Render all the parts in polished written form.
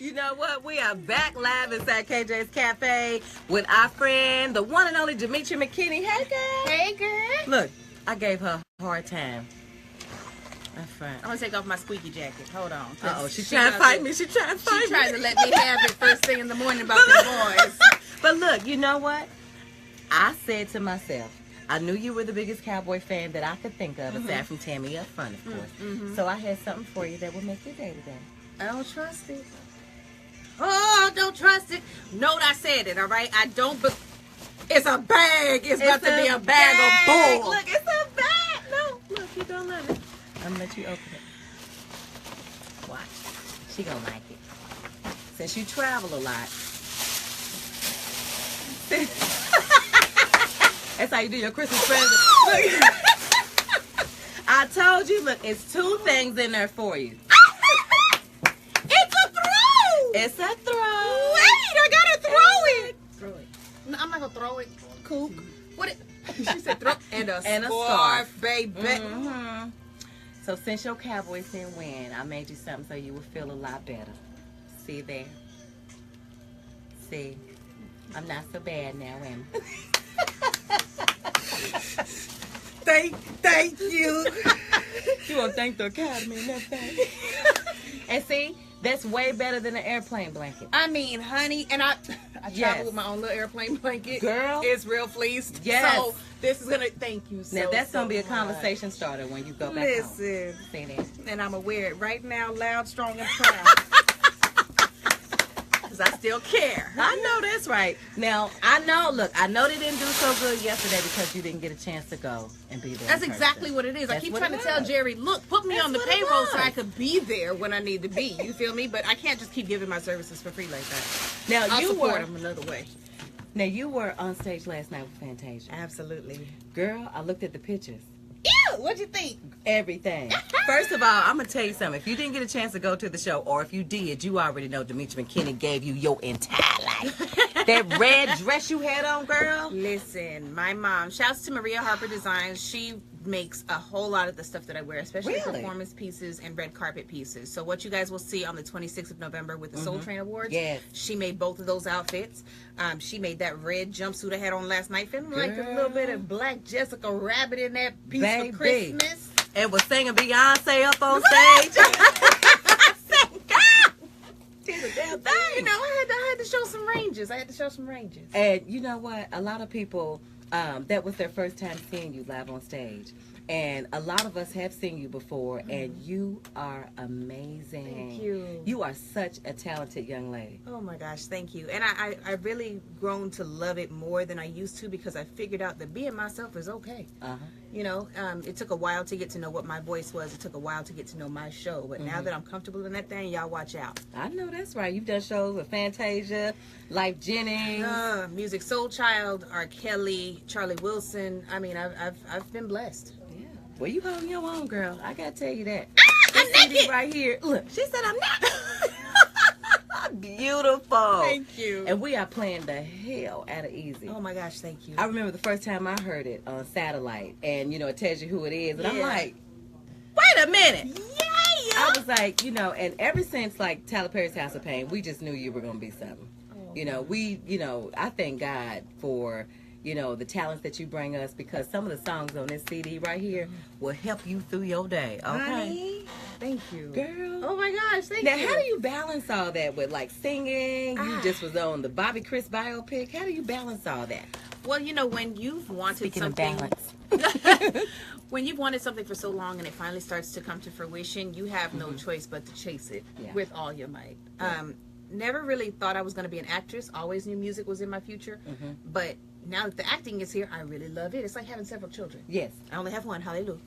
You know what? We are back live inside KJ's Cafe with our friend, the one and only Demetria McKinney. Hey, girl. Hey, girl. Look, I gave her a hard time. That's fine. I'm going to take off my squeaky jacket. Hold on. Uh-oh, she's trying to fight me. She's trying to fight me. She tried to let me have it first thing in the morning about the boys. But look, you know what? I said to myself, I knew you were the biggest cowboy fan that I could think of, aside from Tammy up front, of course. So I had something for you that will make your day today. I don't trust it. Oh, don't trust it. Note I said it, all right? I don't, but it's a bag. It's about to be a bag of bull. Look, it's a bag. No, look, you don't let it. I'm going to let you open it. Watch. She going to like it. Since you travel a lot. That's how you do your Christmas present. I told you, look, it's two things in there for you. It's a throw. It's a throw. Wait, I gotta throw it. Throw it. No, I'm not gonna throw it. Cool. What? She said throw and a scarf, baby. Mm-hmm. So since your Cowboys didn't win, I made you something so you would feel a lot better. See there? See? I'm not so bad now, am I? Thank you. You want to thank the Academy and everything. And see, that's way better than an airplane blanket. I mean, honey, and I travel with my own little airplane blanket. Girl. It's real fleeced. Yes. So this is gonna thank you so Now that's so gonna be a much. conversation starter when you go back Listen. home. See that? And I'm gonna wear it right now, loud, strong, and proud. Because I still care. I know that's right. Now, I know they didn't do so good yesterday because you didn't get a chance to go and be there. That's in exactly person. what it is. I That's keep what trying it to tell was. Jerry, look, put me That's on the what it payroll so was. I could be there when I need to be. You feel me? But I can't just keep giving my services for free like that. Now I'll you support were them another way. Now you were on stage last night with Fantasia. Absolutely. Girl, I looked at the pictures. Ew, what'd you think? Everything. First of all, I'm gonna tell you something. If you didn't get a chance to go to the show, or if you did, you already know Demetria McKinney gave you your entire life. That red dress you had on, girl. Listen, my mom, shouts to Maria Harper Designs. She makes a whole lot of the stuff that I wear, especially Really? performance pieces and red carpet pieces. So what you guys will see on the 26th of November with the Soul Train Awards, Yes. she made both of those outfits. She made that red jumpsuit I had on last night, feeling like a little bit of Black Jessica Rabbit in that piece Baby. for Christmas. And was singing Beyonce up on stage. I said, God, did a damn thing. You know, I had to show some ranges. And you know what? A lot of people, that was their first time seeing you live on stage. And a lot of us have seen you before, and you are amazing. Thank you. You are such a talented young lady. Oh my gosh, thank you. And I really grown to love it more than I used to because I figured out that being myself is okay. Uh-huh. You know, it took a while to get to know what my voice was. It took a while to get to know my show. But now that I'm comfortable in that thing, y'all watch out. I know that's right. You've done shows with Fantasia, Life Jennings. Music Soul Child, R. Kelly, Charlie Wilson. I mean, I've been blessed. Yeah. Well, you holding your own, girl. I gotta tell you that. I'm This CD naked. right here. Look, she said I'm not. Beautiful. Thank you. And we are playing the hell out of Easy. Oh my gosh, thank you. I remember the first time I heard it on satellite, and you know it tells you who it is, and I'm like, wait a minute. Yeah. I was like, you know, and ever since like Tyler Perry's House of Pain, we just knew you were gonna be something. You know, I thank God for, you know, the talents that you bring us, because some of the songs on this CD right here will help you through your day. Okay, Honey, thank you. girl. Oh my gosh, thank Now, you. how do you balance all that with like singing? You Ah. just was on the Bobby Chris biopic. How do you balance all that? Well, you know, when you've wanted Speaking of something, balance. when you've wanted something for so long and it finally starts to come to fruition, you have no choice but to chase it with all your might. Never really thought I was going to be an actress. Always knew music was in my future. But now that the acting is here, I really love it. It's like having several children. Yes. I only have one. Hallelujah.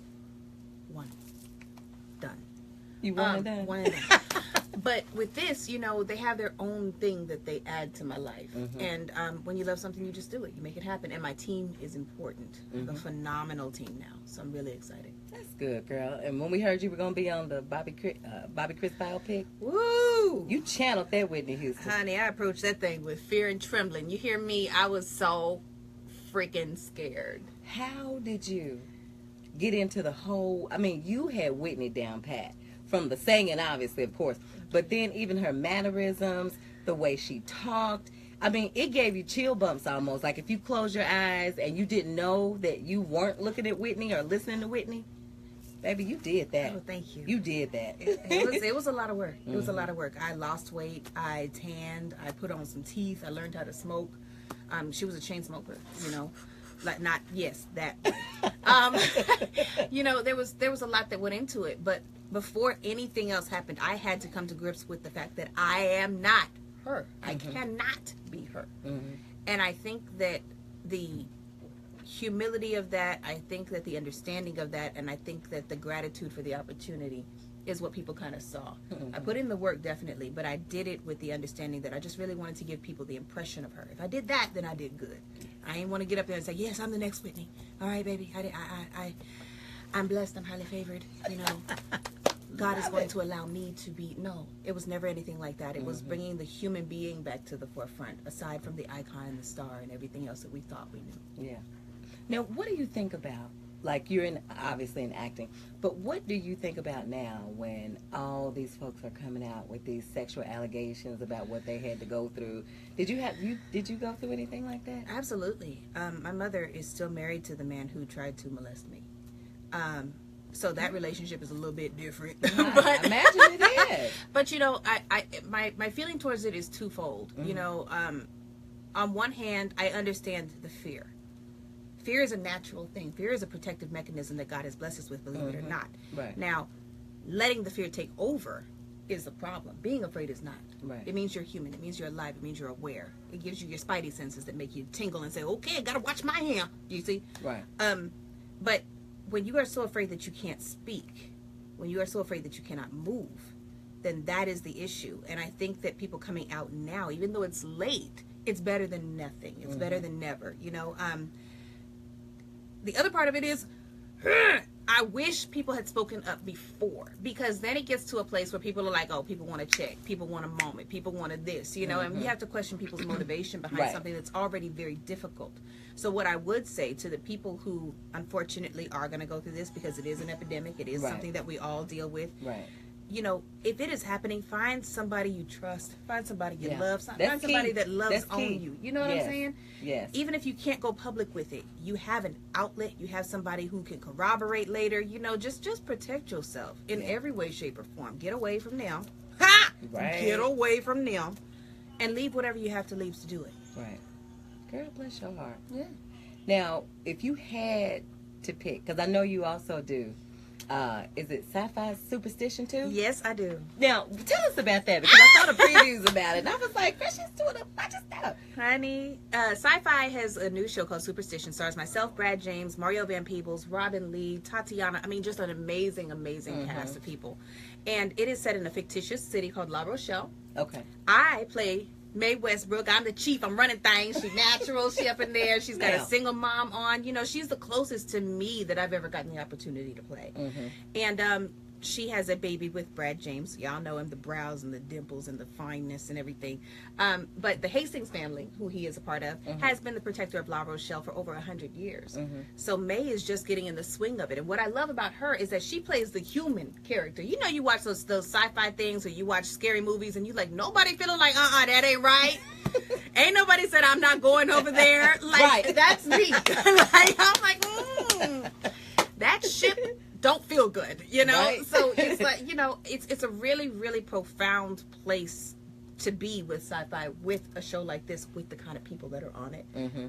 One. Done. You want that? One and done. But with this, you know, they have their own thing that they add to my life. And when you love something, you just do it. You make it happen. And my team is important. I have a phenomenal team now. So I'm really excited. That's good, girl. And when we heard you were going to be on the Bobby Chris biopic, Woo! you channeled that Whitney Houston. Honey, I approached that thing with fear and trembling. You hear me? I was so freaking scared. How did you get into the whole, I mean, you had Whitney down pat, from the singing, obviously, of course, but then even her mannerisms, the way she talked. I mean, it gave you chill bumps almost. Like if you close your eyes and you didn't know that you weren't looking at Whitney or listening to Whitney, baby, you did that. Oh, thank you. You did that. It was a lot of work. It was a lot of work. I lost weight. I tanned. I put on some teeth. I learned how to smoke. She was a chain smoker, you know. Like not yes that you know, there was a lot that went into it, but before anything else happened, I had to come to grips with the fact that I am not her. I cannot be her. And I think that the humility of that, I think that the understanding of that, and I think that the gratitude for the opportunity is what people kind of saw. I put in the work, definitely, but I did it with the understanding that I just really wanted to give people the impression of her. If I did that, then I did good. I didn't want to get up there and say, yes, I'm the next Whitney. All right, baby, I'm blessed, I'm highly favored, you know. God is going to allow me to be. No, it was never anything like that. It was bringing the human being back to the forefront, aside from the icon and the star and everything else that we thought we knew. Yeah. Now, what do you think about, like, you're obviously in acting, but what do you think about now when all these folks are coming out with these sexual allegations about what they had to go through? Did you go through anything like that? Absolutely. My mother is still married to the man who tried to molest me. So that relationship is a little bit different. But imagine it is. But you know, my feeling towards it is twofold. You know, on one hand, I understand the fear. Fear is a natural thing. Fear is a protective mechanism that God has blessed us with, believe it or not. Right. Now, letting the fear take over is the problem. Being afraid is not. Right. It means you're human. It means you're alive. It means you're aware. It gives you your spidey senses that make you tingle and say, okay, I gotta watch my hand. You see? Right. But when you are so afraid that you can't speak, when you are so afraid that you cannot move, then that is the issue. And I think that people coming out now, even though it's late, it's better than nothing. It's better than never. You know, the other part of it is, I wish people had spoken up before, because then it gets to a place where people are like, oh, people want to check, people want a moment, people wanted this, you know, and you have to question people's motivation behind something that's already very difficult. So what I would say to the people who unfortunately are going to go through this, because it is an epidemic, it is something that we all deal with. Right. You know, if it is happening, find somebody you trust, find somebody you love, find somebody that loves on you. You know what I'm saying? Yes. Even if you can't go public with it, you have an outlet, you have somebody who can corroborate later, you know, just protect yourself in every way, shape, or form. Get away from them. Ha! Right. Get away from them. And leave whatever you have to leave to do it. Right. Girl, bless your heart. Yeah. Now, if you had to pick, because I know you also do, is it sci-fi superstition too? Yes, I do. Now, tell us about that, because I saw the previews about it, and I was like, she's doing a bunch of stuff. Honey, Sci-Fi has a new show called Superstition. Stars myself, Brad James, Mario Van Peebles, Robin Lee, Tatiana. I mean, just an amazing, amazing cast of people. And it is set in a fictitious city called La Rochelle. Okay. I play Mae Westbrook. I'm the chief. I'm running things. She's natural. She up in there. She's got a single mom on. You know, she's the closest to me that I've ever gotten the opportunity to play. And she has a baby with Brad James. Y'all know him, the brows and the dimples and the fineness and everything. But the Hastings family, who he is a part of, has been the protector of La Rochelle for over 100 years. So Mae is just getting in the swing of it. And what I love about her is that she plays the human character. You know, you watch those sci-fi things, or you watch scary movies, and you like, nobody feeling like, that ain't right. Ain't nobody said I'm not going over there. Like, that's me. Like, I'm like, that ship don't feel good, you know? Right. So it's like, you know, it's a really, really profound place to be with sci-fi, with a show like this, with the kind of people that are on it.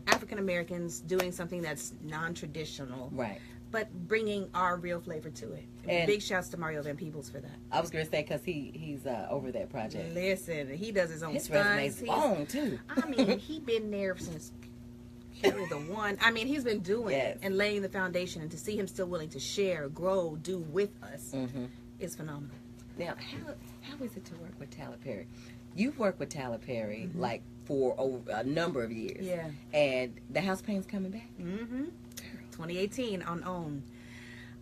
African Americans doing something that's non-traditional, right? But bringing our real flavor to it. And big shouts to Mario Van Peebles for that. I was going to say, because he's over that project. Listen, he does his own his stunts. His resume's long, too. I mean, he been there since Carry the One. I mean, he's been doing it and laying the foundation, and to see him still willing to share, grow, do with us is phenomenal. Now, how is it to work with Tyler Perry? You've worked with Tyler Perry, like, for over a number of years. Yeah. And the house pain's coming back? 2018 on OWN.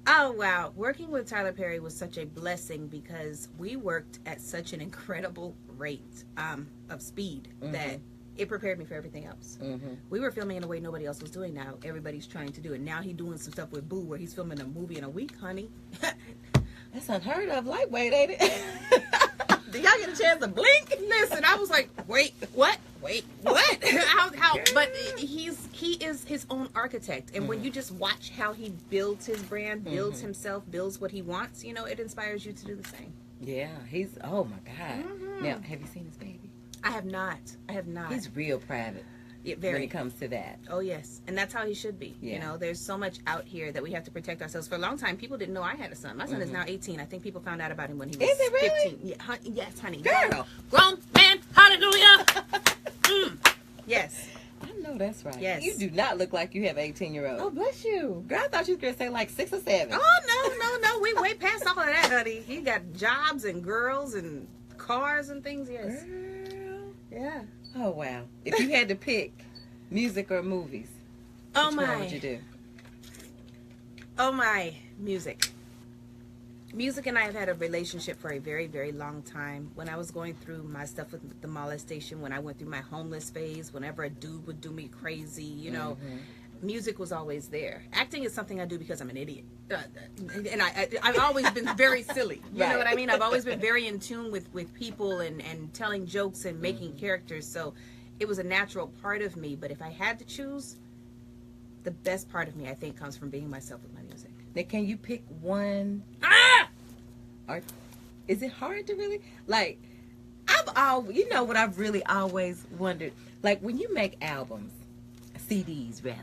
Oh, wow. Working with Tyler Perry was such a blessing, because we worked at such an incredible rate of speed that it prepared me for everything else. We were filming in a way nobody else was doing. Now everybody's trying to do it. Now he's doing some stuff with Boo, where he's filming a movie in a week, honey. That's unheard of. Lightweight, ain't it? Do y'all get a chance to blink? Listen, I was like, wait, what? How? But he is his own architect, and when you just watch how he builds his brand, builds himself, builds what he wants, you know, it inspires you to do the same. Yeah, he's. Oh my God. Now, have you seen his baby? I have not. He's real private. When it comes to that. Oh, yes. And that's how he should be. Yeah. You know, there's so much out here that we have to protect ourselves. For a long time, people didn't know I had a son. My son is now 18. I think people found out about him when he was 15. Is it really? Yeah, yes, honey. Girl. Grown man. Hallelujah. Yes. I know that's right. Yes. You do not look like you have 18-year-old. Oh, bless you. Girl, I thought you were going to say like 6 or 7. Oh, no. We way past all of that, honey. He got jobs and girls and cars and things, yes. Girl. Yeah. Oh, wow. If you had to pick music or movies, which one would you do? Oh, my. Music. Music and I have had a relationship for a very, very long time. When I was going through my stuff with the molestation, when I went through my homeless phase, whenever a dude would do me crazy, you know, music was always there. Acting is something I do because I'm an idiot. And I've always been very silly. You know what I mean? I've always been very in tune with people and telling jokes and making characters. So it was a natural part of me. But if I had to choose, the best part of me, I think, comes from being myself with my music. Now, can you pick one? Or is it hard to really? Like, you know what I've really always wondered? Like, when you make albums, CDs rather.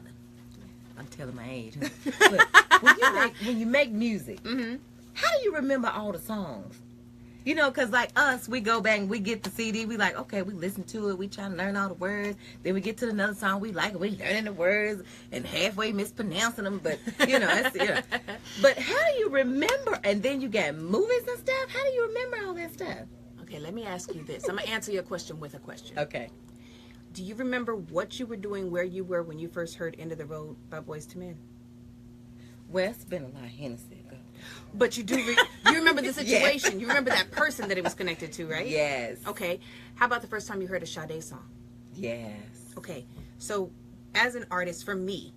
I'm telling my age. But when you make music, how do you remember all the songs? You know, because like us, we go back and we get the CD. We like, okay, we listen to it. We try to learn all the words. Then we get to another song. We like it. We learning the words and halfway mispronouncing them. But, you know, But how do you remember? And then you got movies and stuff. How do you remember all that stuff? Okay, let me ask you this. I'm going to answer your question with a question. Okay. Do you remember what you were doing, where you were when you first heard End of the Road by Boyz II Men? Well, it's been a lot of Hennessy ago. But you do, you remember the situation. Yes. You remember that person that it was connected to, right? Yes. Okay. How about the first time you heard a Sade song? Yes. Okay. So, as an artist, for me,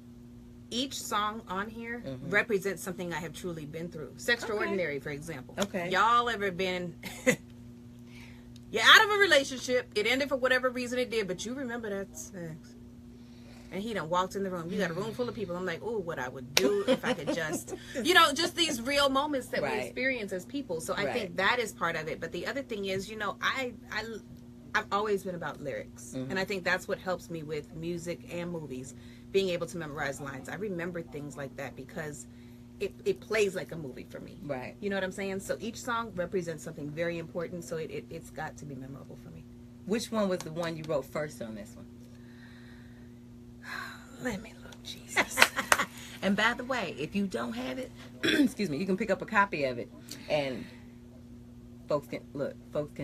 each song on here represents something I have truly been through. Sextraordinary, for example. Okay. Y'all ever been... You're out of a relationship. It ended for whatever reason it did, but you remember that sex. And he done walked in the room. You got a room full of people. I'm like, oh, what I would do if I could just, you know, just these real moments that we experience as people. So I think that is part of it. But the other thing is, you know, I've always been about lyrics. And I think that's what helps me with music and movies, being able to memorize lines. I remember things like that because it plays like a movie for me. Right. You know what I'm saying? So each song represents something very important. So it's got to be memorable for me. Which one was the one you wrote first on this one? Let me look, Jesus. And by the way, if you don't have it, excuse me, you can pick up a copy of it, and folks can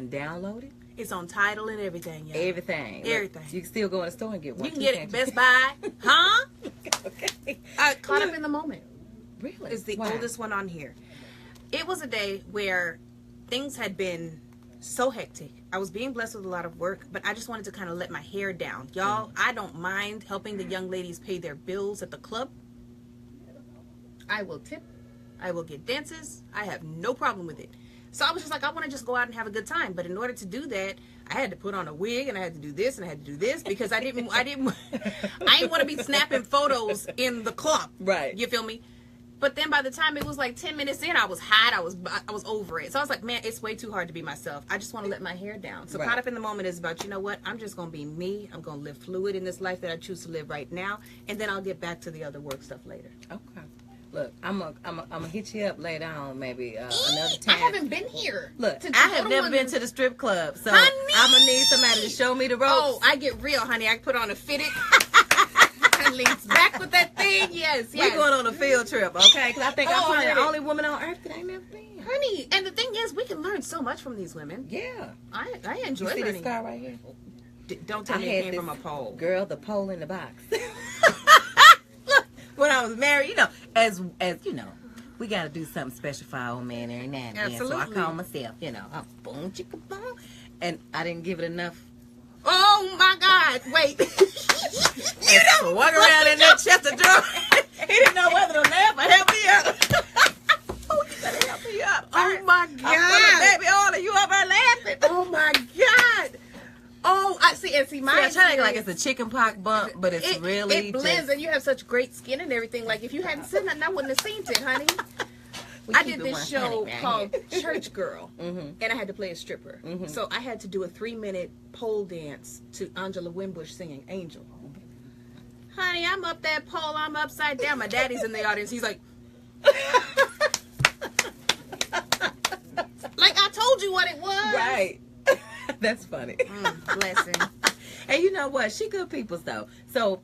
download it. It's on Tidal and everything, y'all. Everything. Everything. You can still go in the store and get one. You can get it Best Buy, huh? Okay. Caught Up in the Moment. Really? Is the oldest one on here. It was a day where things had been so hectic. I was being blessed with a lot of work, but I just wanted to kind of let my hair down. Y'all, I don't mind helping the young ladies pay their bills at the club. I will tip. I will get dances. I have no problem with it. So I was just like, I want to just go out and have a good time. But in order to do that, I had to put on a wig and I had to do this and I had to do this because I didn't want to be snapping photos in the club. Right. You feel me? But then by the time it was like 10 minutes in, I was hot. I was over it. So I was like, man, it's way too hard to be myself. I just want to let my hair down. So Caught Up in the Moment is about, you know what? I'm just going to be me. I'm going to live fluid in this life that I choose to live right now. And then I'll get back to the other work stuff later. Okay. Look, I'm gonna hit you up later on, maybe another time. I haven't been here. Look, I have never been to the strip club, so honey, I'm gonna need somebody to show me the ropes. Oh, I get real, honey. I put on a fitted. And leans back with that thing. Yes. We're going on a field trip, okay? Because I think I'm probably the only woman on earth that ain't never been. Honey, and the thing is, we can learn so much from these women. Yeah. I enjoy learning. You see this scar right here? Don't tell me it came from a pole. Girl, the pole in the box. Look, when I was married, you know, as you know, we got to do something special for our old man every now and then. Absolutely. So I call myself, you know, boom, chicka, boom. And I didn't give it enough. Oh, my God. Wait. You know, walk around in that chest of drawers. He didn't know whether to laugh or help me up. Oh, you better help me up. Oh my God. Baby, all of you up there laughing. Oh my God. Oh, I see. And see, my I try to act like it's a chicken pox bump, but it's really it blends, and you have such great skin and everything. Like if you hadn't said nothing, I wouldn't have seen it, honey. I did this show called Church Girl, and I had to play a stripper. So I had to do a 3-minute pole dance to Angela Winbush singing Angel. Honey, I'm up that pole, I'm upside down. My daddy's in the audience. He's like, like I told you what it was. Right. That's funny. Blessing. And you know what? She good people, though. So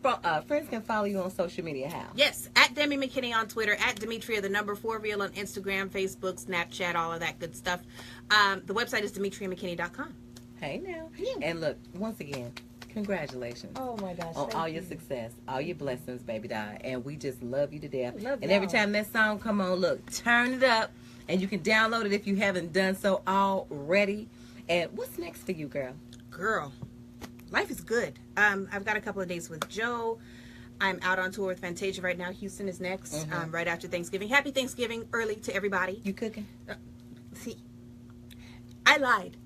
friends can follow you on social media. How? Yes, at Demi McKinney on Twitter, at Demetria, the number 4 real on Instagram, Facebook, Snapchat, all of that good stuff. The website is DemetriaMcKinney.com. Hey now. And look, once again, congratulations. Oh my gosh. On all your success, all your blessings, baby doll. And we just love you to death. Love and y'all. every time that song come on, look, turn it up. And you can download it if you haven't done so already. And what's next for you, girl? Girl, life is good. I've got a couple of days with Joe. I'm out on tour with Fantasia right now. Houston is next, right after Thanksgiving. Happy Thanksgiving early to everybody. You cooking? See, I lied.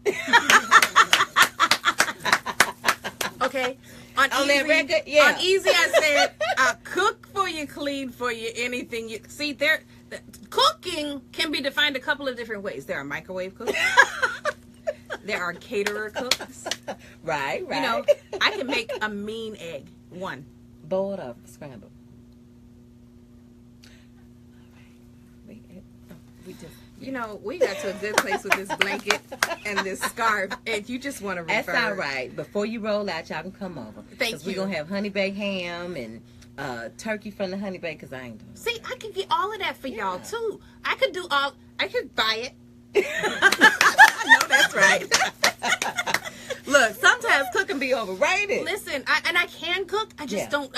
Okay. On that record? Yeah. On Easy, I said, I'll cook for you, clean for you, anything you... See, cooking can be defined a couple of different ways. There are microwave cooks. There are caterer cooks. Right. You know, I can make a mean egg. One. Boiled or scrambled? You know, we got to a good place with this blanket and this scarf, and you just want to refer. That's all right. Before you roll out, y'all can come over. Thank you. We're going to have honey baked ham and turkey from the honey bake, because I ain't doing it. See, I could get all of that for y'all, too. I could buy it. I know that's right. Look, sometimes cooking be overrated. Listen, I can cook. I just don't.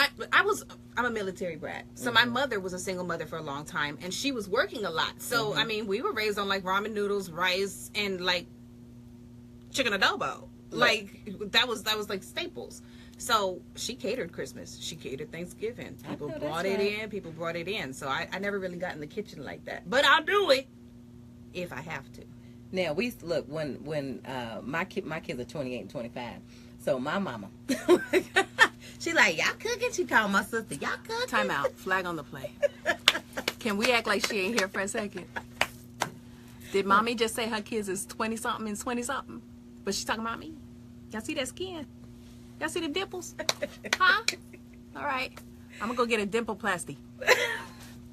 I'm a military brat. So my mother was a single mother for a long time, and she was working a lot. So I mean, we were raised on like ramen noodles, rice, and like chicken adobo. Like that was like staples. So she catered Christmas. She catered Thanksgiving. People brought it in. People brought it in. So I never really got in the kitchen like that. But I'll do it if I have to. Now we look when my kids are 28 and 25. So my mama, she like, y'all cooking? She called my sister, y'all cooking? Time out. Flag on the play. Can we act like she ain't here for a second? Did mommy just say her kids is 20 something and 20 something? But she's talking about me. Y'all see that skin? Y'all see the dimples? Huh? All right. I'm gonna go get a dimpleplasty.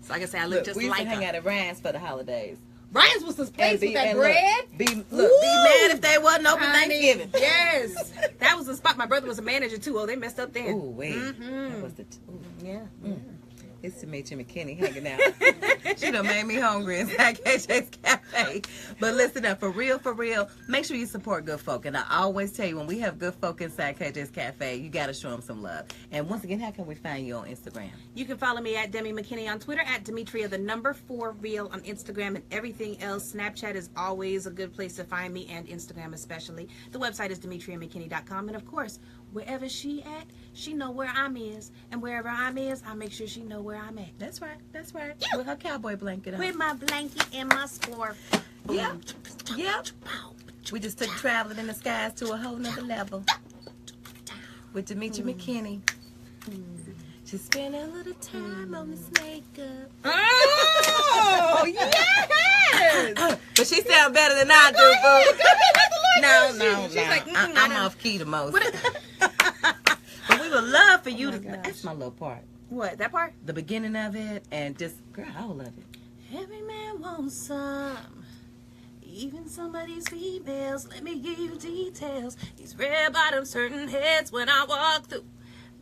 So like I say, I look just we used like to hang her. out at Ryan's for the holidays. Ryan's was this place with that bread. Be mad if they wasn't open Thanksgiving. Yes. That was the spot. My brother was a manager too. Oh, they messed up then. Ooh, wait. That was the... Yeah. It's Demetria McKinney hanging out. She done made me hungry inside KJ's Cafe. But listen up, for real, make sure you support good folk. And I always tell you, when we have good folk inside KJ's Cafe, you got to show them some love. And once again, how can we find you on Instagram? You can follow me at Demi McKinney on Twitter, at Demetria, the number 4 real on Instagram, and everything else. Snapchat is always a good place to find me, and Instagram especially. The website is DemetriaMcKinney.com. And of course, wherever she at, she know where I'm is. And wherever I'm is, I make sure she know where I'm at. That's right. Yeah. With her cowboy blanket on. With my blanket and my scarf. Yep. We just took traveling in the skies to a whole nother level. With Demetria McKinney. She spent a little time on this makeup. Oh, yes! But she sound better than I do, boo. No. She's like, I'm off key the most. But we would love for you to... That's my little part. What, that part? The beginning of it, and just, girl, I love it. Every man wants some, even somebody's females. Let me give you details. These red bottoms hurting heads when I walk through.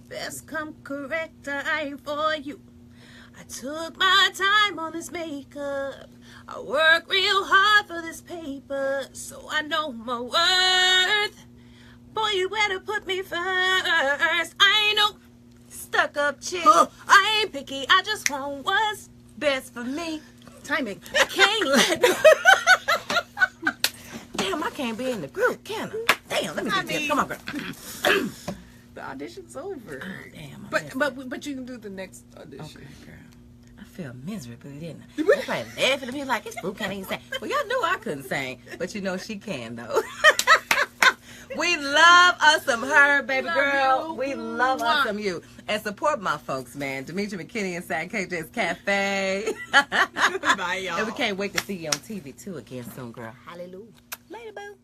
Best come correct, I ain't for you. I took my time on this makeup. I work real hard for this paper, so I know my worth. Boy, you better put me first. I ain't no stuck-up chick. I ain't picky, I just want what's Best for me. timing. I can't let Damn, I can't be in the group, can I? Damn, let me get this. Come on, girl. the audition's over. Damn. But you can do the next audition. Okay, girl. I feel miserable, didn't I? Everybody laughing at me like, this fool can't even sing. Well, y'all knew I couldn't sing, but you know she can, though. We love us some her, baby girl. We love us some you. And support my folks, man. Demetria, McKinney inside KJ's Cafe. Bye, y'all. And we can't wait to see you on TV, too, again soon, girl. Hallelujah. Later, boo.